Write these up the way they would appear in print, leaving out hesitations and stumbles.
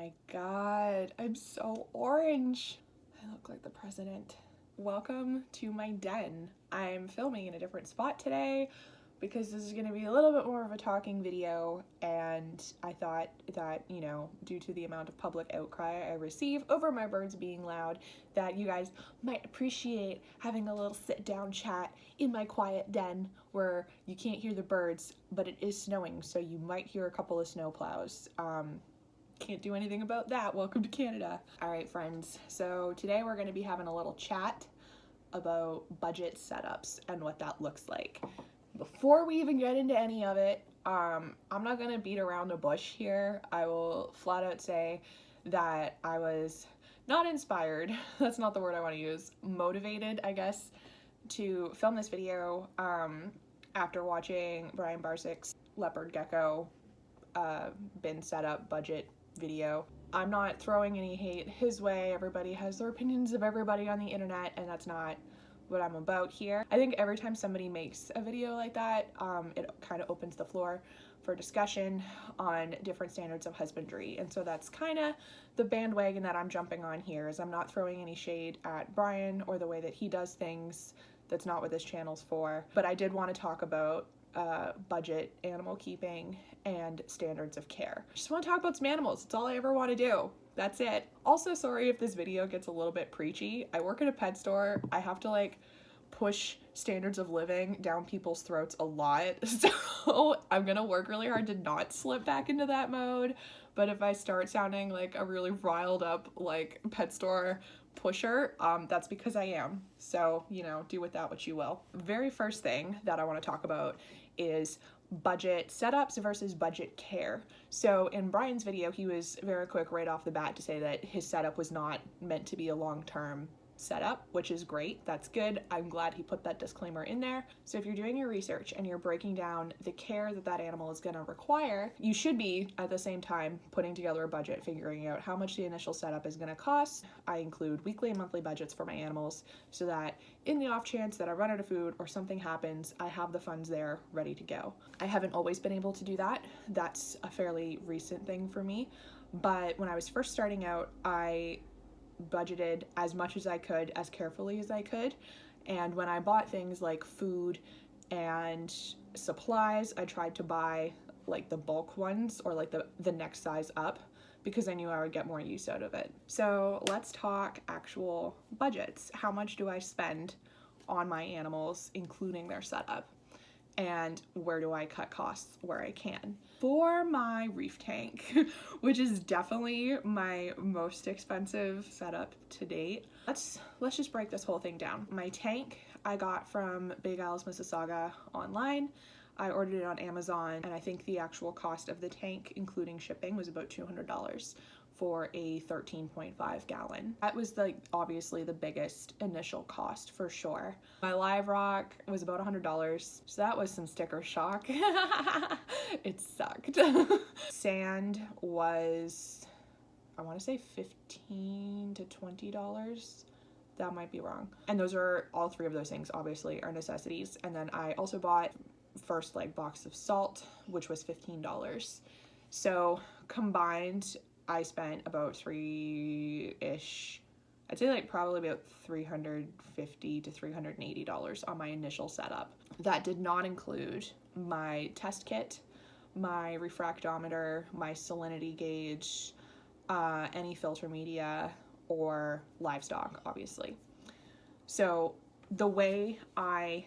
my god, I'm so orange. I look like the president. Welcome to my den. I'm filming in a different spot today because this is going to be a little bit more of a talking video, and I thought that, you know, due to the amount of public outcry I receive over my birds being loud, that you guys might appreciate having a little sit-down chat in my quiet den where you can't hear the birds, but it is snowing, so you might hear a couple of snow plows. Can't do anything about that. Welcome to Canada. All right, friends. So today we're going to be having a little chat about budget setups and what that looks like. Before we even get into any of it, I'm not going to beat around the bush here. I will flat out say that I was not inspired, that's not the word I want to use, motivated, I guess, to film this video after watching Brian Barsick's leopard gecko bin setup budget video. I'm not throwing any hate his way. Everybody has their opinions of everybody on the internet, and that's not what I'm about here. I think every time somebody makes a video like that, it kind of opens the floor for discussion on different standards of husbandry, and so that's kind of the bandwagon that I'm jumping on here. Is I'm not throwing any shade at Brian or the way that he does things. That's not what this channel's for. But I did want to talk about budget animal keeping and standards of care. Just want to talk about some animals. It's all I ever want to do. That's it. Also, sorry if this video gets a little bit preachy. I work at a pet store. I have to like push standards of living down people's throats a lot. So I'm gonna work really hard to not slip back into that mode. But if I start sounding like a really riled up like pet store pusher, that's because I am. So, you know, do with that what you will. Very first thing that I want to talk about is budget setups versus budget care. So in Brian's video, he was very quick right off the bat to say that his setup was not meant to be a long-term setup, which is great. That's good. I'm glad he put that disclaimer in there. So if you're doing your research and you're breaking down the care that that animal is going to require, you should be at the same time putting together a budget, figuring out how much the initial setup is going to cost. I include weekly and monthly budgets for my animals so that in the off chance that I run out of food or something happens, I have the funds there ready to go. I haven't always been able to do that. That's a fairly recent thing for me. But when I was first starting out, I budgeted as much as I could, as carefully as I could, and when I bought things like food and supplies, I tried to buy like the bulk ones or like the next size up because I knew I would get more use out of it. So let's talk actual budgets. How much do I spend on my animals, including their setup? And where do I cut costs where I can? For my reef tank, which is definitely my most expensive setup to date, let's just break this whole thing down. My tank I got from Big Al's Mississauga online. I ordered it on Amazon, and I think the actual cost of the tank, including shipping, was about $200 for a 13.5 gallon. That was like obviously the biggest initial cost for sure. My live rock was about $100, so that was some sticker shock. It sucked. Sand was, I want to say $15 to $20. That might be wrong. And those are, all three of those things obviously are necessities. And then I also bought first like box of salt, which was $15. So combined, I spent about three-ish, I'd say like probably about $350 to $380 on my initial setup. That did not include my test kit, my refractometer, my salinity gauge, any filter media, or livestock, obviously. So the way I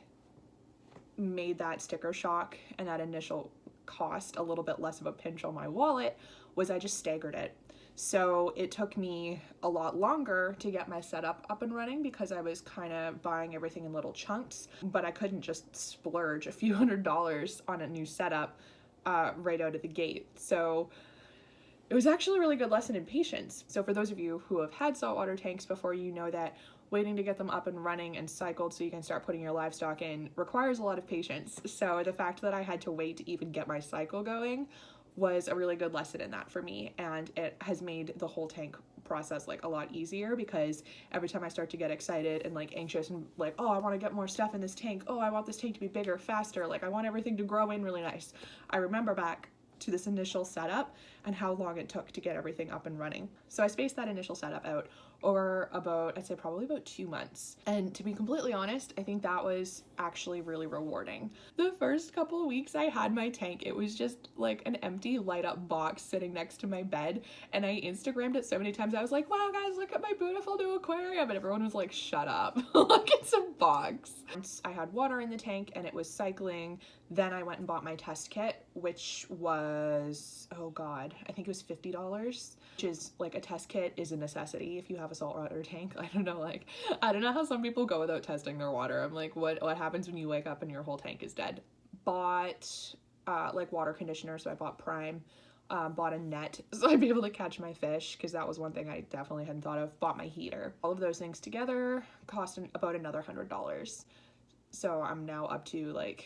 made that sticker shock and that initial cost a little bit less of a pinch on my wallet was I just staggered it. So it took me a lot longer to get my setup up and running because I was kind of buying everything in little chunks, but I couldn't just splurge a few $100s on a new setup right out of the gate. So it was actually a really good lesson in patience. So for those of you who have had saltwater tanks before, you know that waiting to get them up and running and cycled so you can start putting your livestock in requires a lot of patience. So the fact that I had to wait to even get my cycle going was a really good lesson in that for me, and it has made the whole tank process like a lot easier because every time I start to get excited and like anxious and like, oh, I want to get more stuff in this tank, oh, I want this tank to be bigger, faster, like I want everything to grow in really nice, I remember back to this initial setup and how long it took to get everything up and running. So I spaced that initial setup out over about, I'd say probably about 2 months. And to be completely honest, I think that was actually really rewarding. The first couple of weeks I had my tank, it was just like an empty light up box sitting next to my bed. And I Instagrammed it so many times. I was like, wow guys, look at my beautiful new aquarium. And everyone was like, shut up, look, it's a box. Once I had water in the tank and it was cycling, then I went and bought my test kit, which was, oh God, I think it was $50, which is like, a test kit is a necessity if you have a saltwater tank. I don't know, like, I don't know how some people go without testing their water. I'm like, what happens when you wake up and your whole tank is dead? Bought like water conditioner, so I bought Prime. Bought a net so I'd be able to catch my fish, because that was one thing I definitely hadn't thought of. Bought my heater. All of those things together cost about another $100. So I'm now up to like,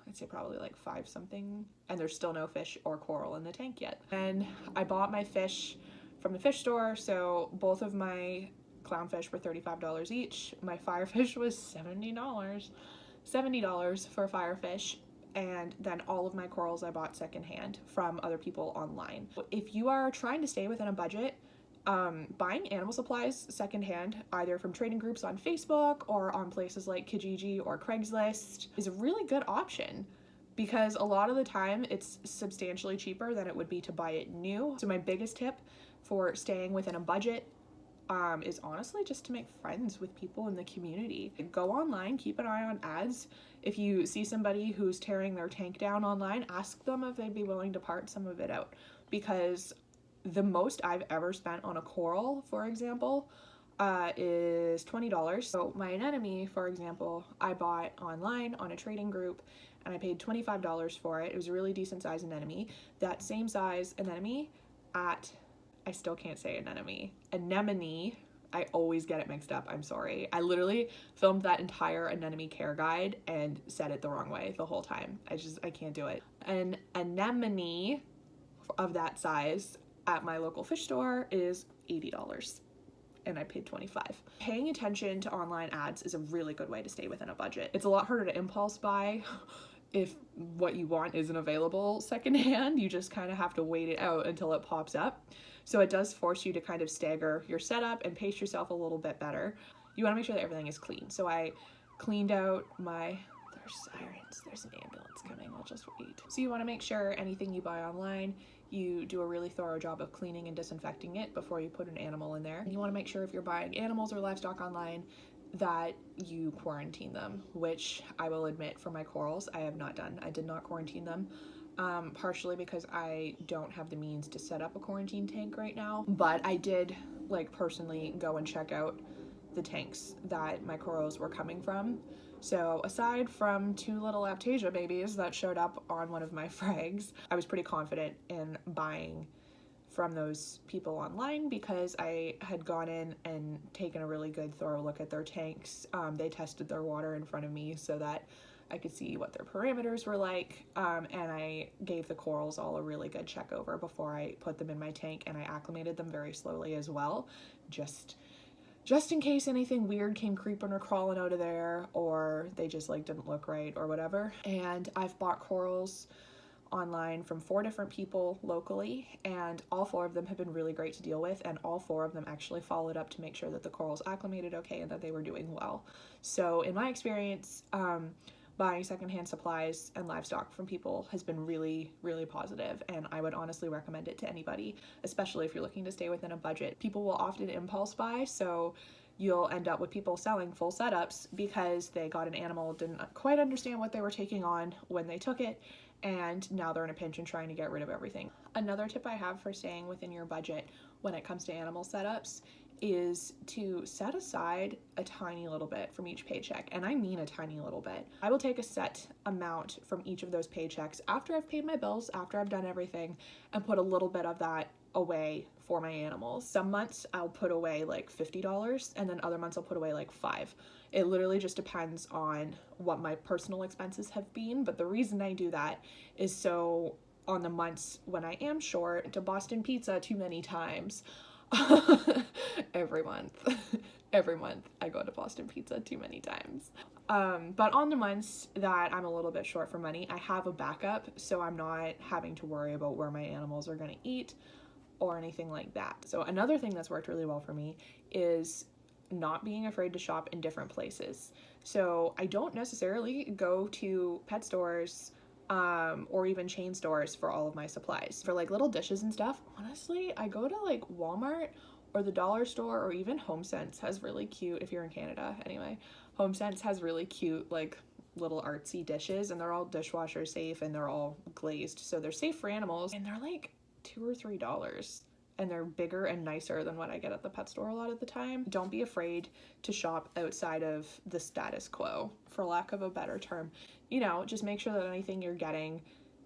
I'd say probably like 5 something, and there's still no fish or coral in the tank yet. And I bought my fish from the fish store, so both of my clownfish were $35 each. My firefish was $70 for a firefish. And then all of my corals I bought secondhand from other people online. If you are trying to stay within a budget, buying animal supplies secondhand, either from trading groups on Facebook or on places like Kijiji or Craigslist, is a really good option, because a lot of the time it's substantially cheaper than it would be to buy it new. So my biggest tip for staying within a budget is honestly just to make friends with people in the community. Go online, keep an eye on ads. If you see somebody who's tearing their tank down online, ask them if they'd be willing to part some of it out, because the most I've ever spent on a coral, for example, is $20. So my anemone, for example, I bought online on a trading group and I paid $25 for it. It was a really decent size anemone. That same size anemone at, I still can't say anemone. I always get it mixed up, I'm sorry. I literally filmed that entire anemone care guide and said it the wrong way the whole time. I can't do it. An anemone of that size at my local fish store is $80, and I paid $25. Paying attention to online ads is a really good way to stay within a budget. It's a lot harder to impulse buy if what you want isn't available secondhand. You just kind of have to wait it out until it pops up. So it does force you to kind of stagger your setup and pace yourself a little bit better. You want to make sure that everything is clean. So I cleaned out my, there's sirens, there's an ambulance coming, I'll just wait. So you want to make sure anything you buy online, you do a really thorough job of cleaning and disinfecting it before you put an animal in there. And you want to make sure if you're buying animals or livestock online that you quarantine them, which I will admit for my corals, I have not done. I did not quarantine them. Partially because I don't have the means to set up a quarantine tank right now, but I did like personally go and check out the tanks that my corals were coming from. So aside from 2 little Aptasia babies that showed up on one of my frags, I was pretty confident in buying from those people online because I had gone in and taken a really good thorough look at their tanks. They tested their water in front of me so that I could see what their parameters were like, and I gave the corals all a really good check over before I put them in my tank, and I acclimated them very slowly as well, just in case anything weird came creeping or crawling out of there, or they just like didn't look right or whatever. And I've bought corals online from 4 different people locally, and all 4 of them have been really great to deal with, and all 4 of them actually followed up to make sure that the corals acclimated okay and that they were doing well. So in my experience, buying secondhand supplies and livestock from people has been really, really positive, and I would honestly recommend it to anybody, especially if you're looking to stay within a budget. People will often impulse buy, so you'll end up with people selling full setups because they got an animal, didn't quite understand what they were taking on when they took it, and now they're in a pinch and trying to get rid of everything. Another tip I have for staying within your budget when it comes to animal setups is to set aside a tiny little bit from each paycheck, and I mean a tiny little bit. I will take a set amount from each of those paychecks after I've paid my bills, after I've done everything, and put a little bit of that away for my animals. Some months I'll put away like $50, and then other months I'll put away like $5. It literally just depends on what my personal expenses have been, but the reason I do that is so on the months when I am short to Boston Pizza too many times, every month. Every month I go to Boston Pizza too many times. But on the months that I'm a little bit short for money, I have a backup, so I'm not having to worry about where my animals are gonna eat or anything like that. So another thing that's worked really well for me is not being afraid to shop in different places. So I don't necessarily go to pet stores or even chain stores for all of my supplies. For like little dishes and stuff, honestly, I go to like Walmart or the dollar store, or even HomeSense has really cute, if you're in Canada anyway, HomeSense has really cute like little artsy dishes, and they're all dishwasher safe and they're all glazed, so they're safe for animals, and they're like $2 or $3, and they're bigger and nicer than what I get at the pet store a lot of the time. Don't be afraid to shop outside of the status quo, for lack of a better term. You know, just make sure that anything you're getting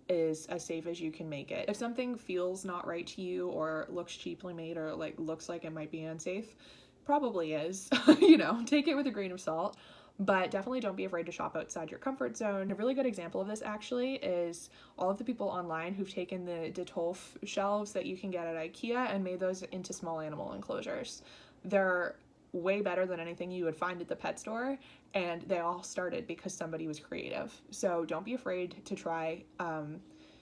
is as safe as you can make it. If something feels not right to you or looks cheaply made or like looks like it might be unsafe, probably is. You know, take it with a grain of salt, but definitely don't be afraid to shop outside your comfort zone. A really good example of this actually is all of the people online who've taken the Detolf shelves that you can get at IKEA and made those into small animal enclosures. They're way better than anything you would find at the pet store, and they all started because somebody was creative. So don't be afraid to try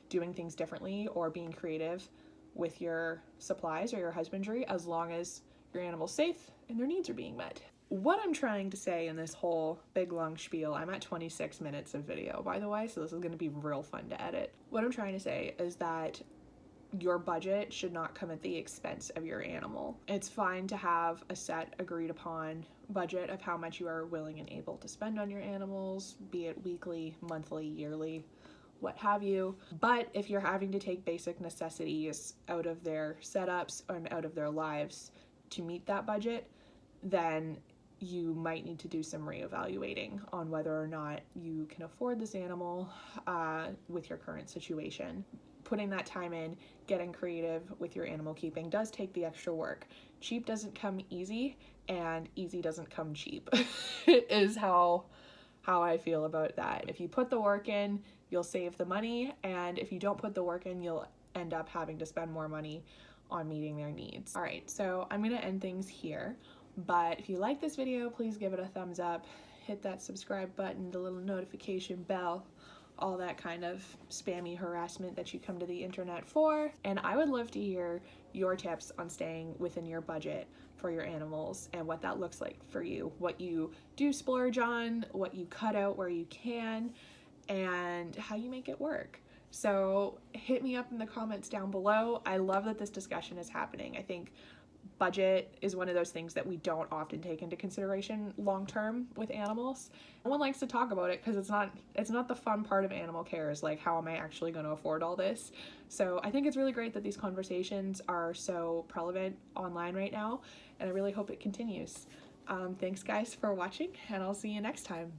doing things differently or being creative with your supplies or your husbandry, as long as your animal's safe and their needs are being met. What I'm trying to say in this whole big long spiel, I'm at 26 minutes of video, by the way, so this is going to be real fun to edit. What I'm trying to say is that your budget should not come at the expense of your animal. It's fine to have a set agreed upon budget of how much you are willing and able to spend on your animals, be it weekly, monthly, yearly, what have you. But if you're having to take basic necessities out of their setups and out of their lives to meet that budget, then you might need to do some reevaluating on whether or not you can afford this animal with your current situation. Putting that time in, getting creative with your animal keeping does take the extra work. Cheap doesn't come easy, and easy doesn't come cheap. It is how I feel about that. If you put the work in, you'll save the money, and if you don't put the work in, you'll end up having to spend more money on meeting their needs. All right, so I'm gonna end things here, but if you like this video, please give it a thumbs up, hit that subscribe button, the little notification bell, all that kind of spammy harassment that you come to the internet for. And I would love to hear your tips on staying within your budget for your animals and what that looks like for you, what you do splurge on, what you cut out where you can, and how you make it work. So hit me up in the comments down below. I love that this discussion is happening. I think budget is one of those things that we don't often take into consideration long term with animals. No one likes to talk about it because it's not the fun part of animal care, is like, how am I actually going to afford all this? So I think it's really great that these conversations are so prevalent online right now, and I really hope it continues. Thanks guys for watching, and I'll see you next time.